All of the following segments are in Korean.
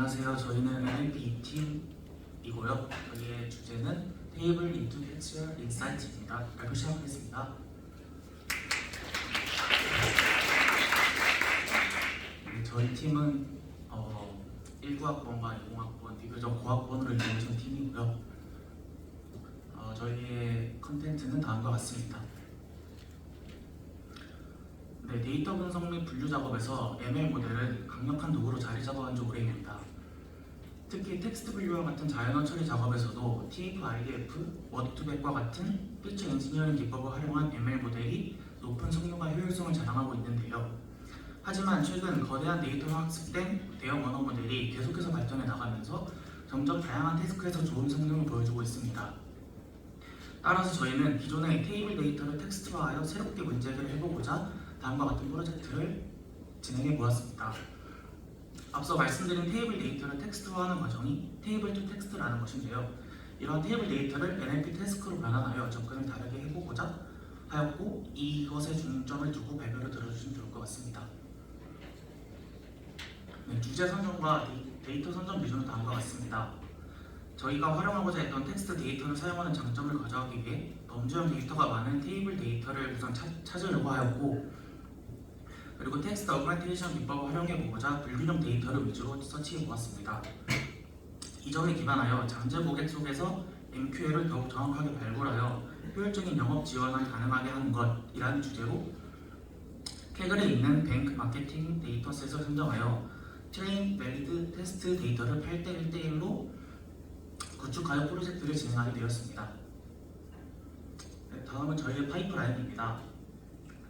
안녕하세요. 저희는 NLP 팀이고요. 저희의 주제는 Table into Textual Insight입니다. 발표 시작하겠습니다. 저희 팀은 19학번과 20학번 비교적 고학번으로 이루어진 팀이고요. 저희의 컨텐츠는 다음과 같습니다. 네, 데이터 분석 및 분류 작업에서 ML 모델은 강력한 도구로 자리 잡아간 지 오래입니다. 특히 텍스트 분류와 같은 자연어 처리 작업에서도 TF-IDF, 워드2벡과 같은 피처 엔지니어링 기법을 활용한 ML 모델이 높은 성능과 효율성을 자랑하고 있는데요. 하지만 최근 거대한 데이터로 학습된 대형 언어 모델이 계속해서 발전해 나가면서 점점 다양한 태스크에서 좋은 성능을 보여주고 있습니다. 따라서 저희는 기존의 테이블 데이터를 텍스트화하여 새롭게 문제 해결을 해보고자 다음과 같은 프로젝트를 진행해 보았습니다. 앞서 말씀드린 테이블 데이터를 텍스트화하는 과정이 테이블 투 텍스트라는 것인데요. 이러한 테이블 데이터를 NLP 태스크로 변환하여 접근을 다르게 해보고자 하였고, 이것에 중점을 두고 발표를 들어주시면 좋을 것 같습니다. 네, 주제 선정과 데이터 선정 기준은 다음과 같습니다. 저희가 활용하고자 했던 텍스트 데이터를 사용하는 장점을 가져가기 위해 범주형 데이터가 많은 테이블 데이터를 우선 찾으려고 하였고, 그리고 텍스트 어그멘테이션 기법을 활용해보고자 불균형 데이터를 위주로 서치해보았습니다. 이 점에 기반하여 잠재 고객 속에서 MQL을 더욱 정확하게 발굴하여 효율적인 영업 지원을 가능하게 하는 것이라는 주제로 캐글에 있는 뱅크 마케팅 데이터셋을 선정하여 트레인, 밸리드, 테스트 데이터를 8대 1대1로 구축하여 프로젝트를 진행하게 되었습니다. 네, 다음은 저희의 파이프라인입니다.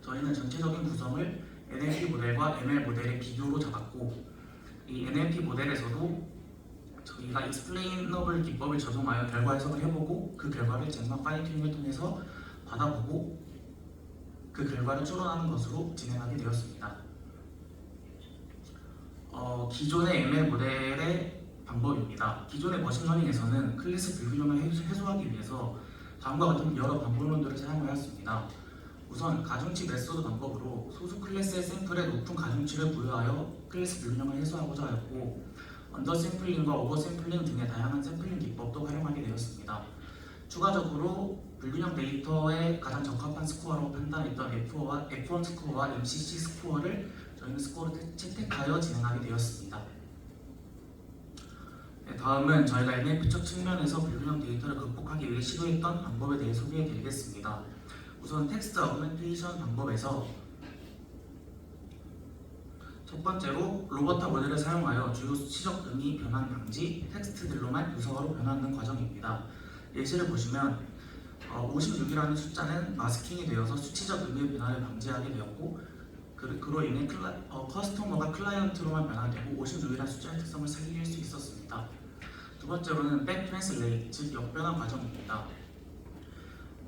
저희는 전체적인 구성을 NLP 모델과 ML 모델의 비교로 잡았고, 이 NLP 모델에서도 저희가 explainable 기법을 적용하여 결과 해석을 해보고, 그 결과를 젠막 파인튜닝을 통해서 받아보고 그 결과를 추론하는 것으로 진행하게 되었습니다. 기존의 ML 모델의 방법입니다. 기존의 머신러닝에서는 클래스 불균형을 해소하기 위해서 다음과 같은 여러 방법론들을 사용하였습니다. 우선 가중치 메소드 방법으로 소수 클래스의 샘플에 높은 가중치를 부여하여 클래스 불균형을 해소하고자 하였고, 언더 샘플링과 오버 샘플링 등의 다양한 샘플링 기법도 활용하게 되었습니다. 추가적으로 불균형 데이터에 가장 적합한 스코어로 판단했던 F1 스코어와 MCC 스코어를 저희는 스코어로 채택하여 진행하게 되었습니다. 네, 다음은 저희가 NLP적 측면에서 불균형 데이터를 극복하기 위해 시도했던 방법에 대해 소개해 드리겠습니다. 우선 텍스트 어그멘테이션 방법에서 첫 번째로 로버타 모델을 사용하여 주요 수치적 의미 변환 방지 텍스트들로만 유사화로 변환하는 과정입니다. 예시를 보시면 56이라는 숫자는 마스킹이 되어서 수치적 의미 변화를 방지하게 되었고, 그로 인해 커스터머가 클라이언트로만 변화되고 56이라는 숫자의 특성을 살릴 수 있었습니다. 두 번째로는 백 트랜슬레이트, 즉 역변화 과정입니다.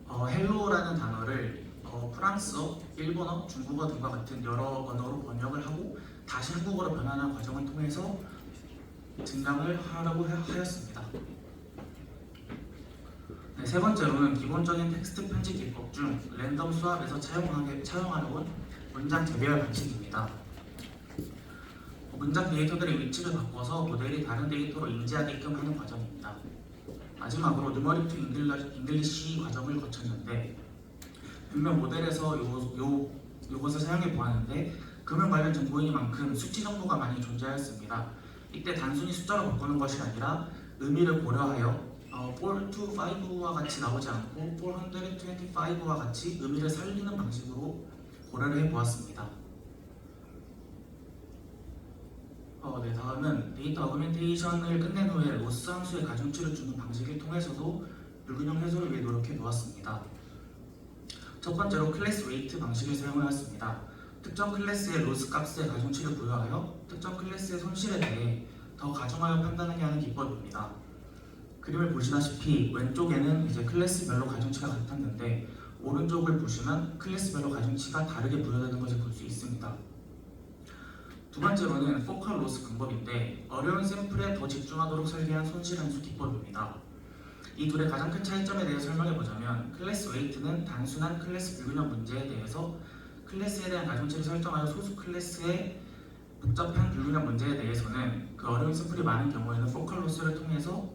헬로라는 단어를 프랑스어, 일본어, 중국어 등과 같은 여러 언어로 번역을 하고 다시 한국어로 변환하는 과정을 통해서 증강을 하려고 하였습니다. 네, 세 번째로는 기본적인 텍스트 편집 기법 중 랜덤 수합에서 차용하려고 문장 재배열 방식입니다. 문장 데이터들의 위치를 바꿔서 모델이 다른 데이터로 인지하게끔 하는 과정입니다. 마지막으로 누머릭 투 잉글리시 과정을 거쳤는데, 몇몇 모델에서 요것을 사용해 보았는데 금융 관련 정보이니만큼 수치 정보가 많이 존재하였습니다. 이때 단순히 숫자로 바꾸는 것이 아니라 의미를 고려하여 425와 같이 나오지 않고 425와 같이 의미를 살리는 방식으로 고려를 해 보았습니다. 네, 다음은 데이터 어그멘테이션을 끝낸 후에 로스 함수의 가중치를 주는 방식을 통해서도 불균형 해소를 위해 노력해 보았습니다. 첫 번째로 클래스 웨이트 방식을 사용하였습니다. 특정 클래스의 로스 값에 가중치를 부여하여 특정 클래스의 손실에 대해 더 가중하여 판단하게 하는 기법입니다. 그림을 보시다시피 왼쪽에는 이제 클래스별로 가중치가 같았는데, 오른쪽을 보시면 클래스별로 가중치가 다르게 부여되는 것을 볼 수 있습니다. 두 번째로는 포컬 로스 방법인데, 어려운 샘플에 더 집중하도록 설계한 손실 함수 기법입니다. 이 둘의 가장 큰 차이점에 대해 설명해보자면, 클래스 웨이트는 단순한 클래스 불균형 문제에 대해서 클래스에 대한 가중치를 설정하여 소수 클래스의 복잡한 불균형 문제에 대해서는 그 어려운 샘플이 많은 경우에는 포컬 로스를 통해서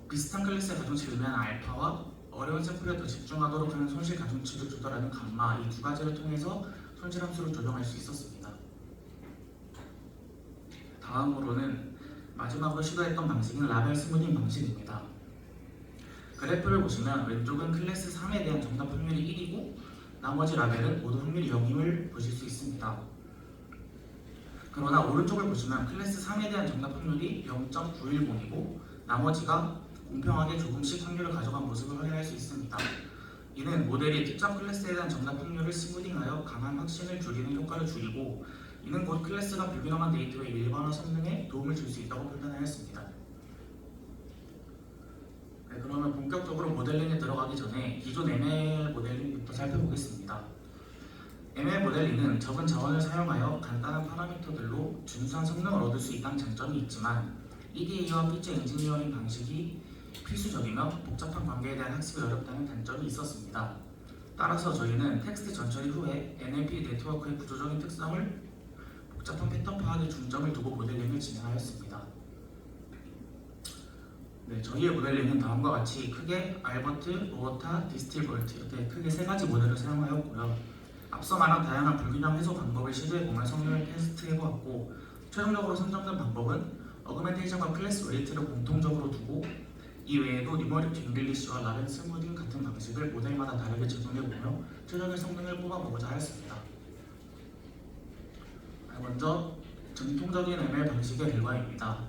비슷한 클래스의 가중치를 의미하는 알파와 어려운 샘플에 더 집중하도록 하는 손실 가중치를 조절하는 감마, 이 두 가지를 통해서 손실 함수를 조정할 수 있었습니다. 다음으로는 마지막으로 시도했던 방식은 라벨 스무딩 방식입니다. 그래프를 보시면 왼쪽은 클래스 3에 대한 정답 확률이 1이고 나머지 라벨은 모두 확률이 0임을 보실 수 있습니다. 그러나 오른쪽을 보시면 클래스 3에 대한 정답 확률이 0.910이고 나머지가 공평하게 조금씩 확률을 가져간 모습을 확인할 수 있습니다. 이는 모델이 특정 클래스에 대한 정답 확률을 스무딩하여 강한 확신을 줄이는 효과를 줄이고 이는 곧 클래스가 불균형한 데이터의 일반화 성능에 도움을 줄 수 있다고 판단하였습니다. 네, 그러면 본격적으로 모델링에 들어가기 전에 기존 ML 모델링부터 살펴보겠습니다. ML 모델링은 적은 자원을 사용하여 간단한 파라미터들로 준수한 성능을 얻을 수 있다는 장점이 있지만 EDA와 피처 엔지니어링 방식이 필수적이며 복잡한 관계에 대한 학습이 어렵다는 단점이 있었습니다. 따라서 저희는 텍스트 전처리 후에 NLP 네트워크의 구조적인 특성을 복잡한 패턴 파악에 중점을 두고 모델링을 진행하였습니다. 네, 저희의 모델링은 다음과 같이 크게 알버트, 로버타, 디스틸버트 이렇게 크게 세 가지 모델을 사용하였고요. 앞서 말한 다양한 불균형 해소 방법을 시도해보며 성능을 테스트해보았고 최종적으로 선정된 방법은 어그멘테이션과 클래스 웨이트를 공통적으로 두고 이 외에도 뉴머릭 잉글리시와 라벨 스무딩 같은 방식을 모델마다 다르게 적용해보며 최적의 성능을 뽑아보고자 하였습니다. 먼저 전통적인 ML 방식의 결과입니다.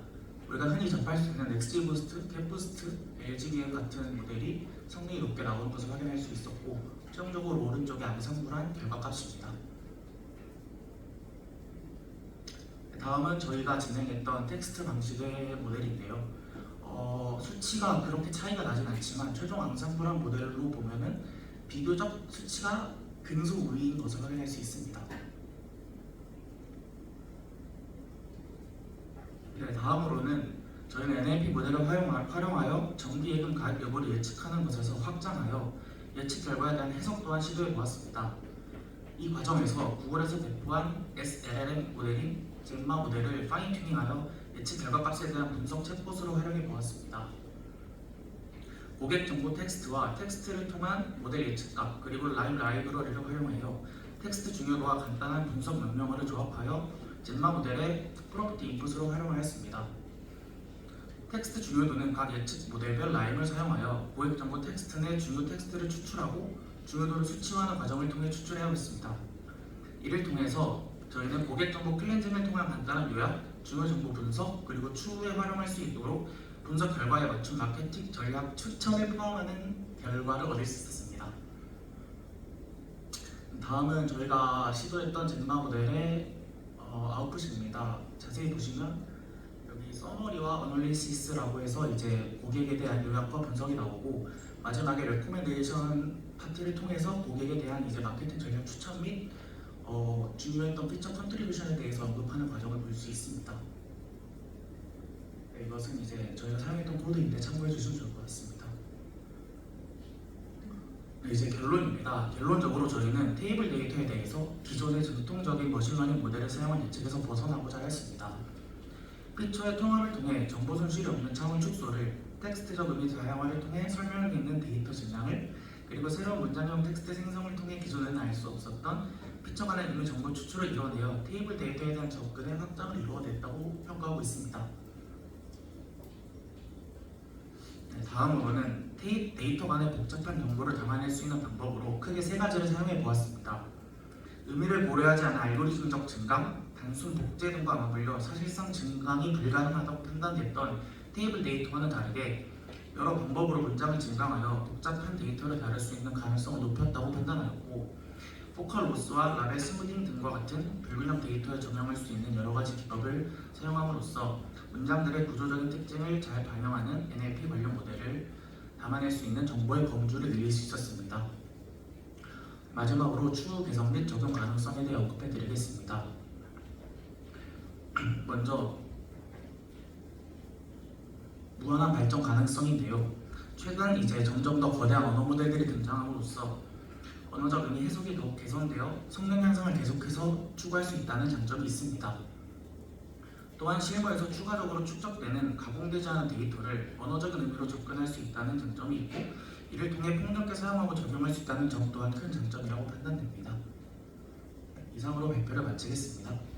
우리가 흔히 접할 수 있는 XGBoost, 캡부스트, LGBM 같은 모델이 성능이 높게 나오는 것을 확인할 수 있었고 최종적으로 오른쪽에 암산불한 결과값입니다. 다음은 저희가 진행했던 텍스트 방식의 모델인데요. 수치가 그렇게 차이가 나진 않지만 최종 암산불한 모델로 보면은 비교적 수치가 근소 우위인 것을 확인할 수 있습니다. 네, 다음으로는 저희는 NLP 모델을 활용하여 정기예금 가입 여부를 예측하는 것에서 확장하여 예측 결과에 대한 해석 또한 시도해 보았습니다. 이 과정에서 구글에서 배포한 SLLM 모델인 젠마 모델을 파인 튜닝하여 예측 결과값에 대한 분석 챗봇으로 활용해 보았습니다. 고객 정보 텍스트와 텍스트를 통한 모델 예측값 그리고 라이브러리를 활용하여 텍스트 중요도와 간단한 분석 명령어를 조합하여 젠마 모델의 프롬프트 인풋으로 활용하였습니다. 텍스트 중요도는 각 예측 모델별 라임을 사용하여 고객 정보 텍스트 내 중요 텍스트를 추출하고 중요도를 수치화하는 과정을 통해 추출해야 했습니다. 이를 통해서 저희는 고객 정보 클렌징을 통한 간단한 요약, 중요 정보 분석, 그리고 추후에 활용할 수 있도록 분석 결과에 맞춘 마케팅 전략 추천을 포함하는 결과를 얻을 수 있었습니다. 다음은 저희가 시도했던 젠마 모델의 아웃풋입니다. 자세히 보시면 여기 서머리와 어널리시스라고 해서 이제 고객에 대한 요약과 분석이 나오고 마지막에 레코멘데이션 파트를 통해서 고객에 대한 이제 마케팅 전략 추천 및 중요했던 피처 컨트리뷰션에 대해서 언급하는 과정을 볼 수 있습니다. 네, 이것은 이제 저희가 사용했던 코드인데 참고해 주시면 좋을 것 같습니다. 네, 이제 결론입니다. 결론적으로 저희는 테이블 데이터에 대해서 기존의 전통적인 머신러닝 모델을 사용한 예측에서 벗어나고자 했습니다. 피처의 통합을 통해 정보 손실이 없는 차원 축소를, 텍스트적 의미 다양화를 통해 설명력 있는 데이터 증량을, 그리고 새로운 문장형 텍스트 생성을 통해 기존에는 알 수 없었던 피처 간의 의미 정보 추출을 이뤄내어 테이블 데이터에 대한 접근의 확장을 이루어냈다고 평가하고 있습니다. 네, 다음으로는 데이터 간의 복잡한 정보를 담아낼 수 있는 방법으로 크게 세 가지를 사용해 보았습니다. 의미를 고려하지 않은 알고리즘적 증강, 단순 복제 등과 맞물려 사실상 증강이 불가능하다고 판단됐던 테이블 데이터와는 다르게 여러 방법으로 문장을 증강하여 복잡한 데이터를 다룰 수 있는 가능성을 높였다고 판단하였고 포컬 로스와 라벨 스무딩 등과 같은 불균형 데이터에 적용할 수 있는 여러 가지 기법을 사용함으로써 문장들의 구조적인 특징을 잘 반영하는 NLP 관련 모델을 담아낼 수 있는 정보의 범주를 늘릴 수 있었습니다. 마지막으로 추후 개선 및 적용 가능성에 대해 언급해 드리겠습니다. 먼저 무한한 발전 가능성인데요. 최근 이제 점점 더 거대한 언어 모델들이 등장함으로써 언어적 의미 해석이 더욱 개선되어 성능 향상을 계속해서 추구할 수 있다는 장점이 있습니다. 또한 실무에서 추가적으로 축적되는 가공되지 않은 데이터를 언어적인 의미로 접근할 수 있다는 장점이 있고, 이를 통해 폭넓게 사용하고 적용할 수 있다는 점 또한 큰 장점이라고 판단됩니다. 이상으로 발표를 마치겠습니다.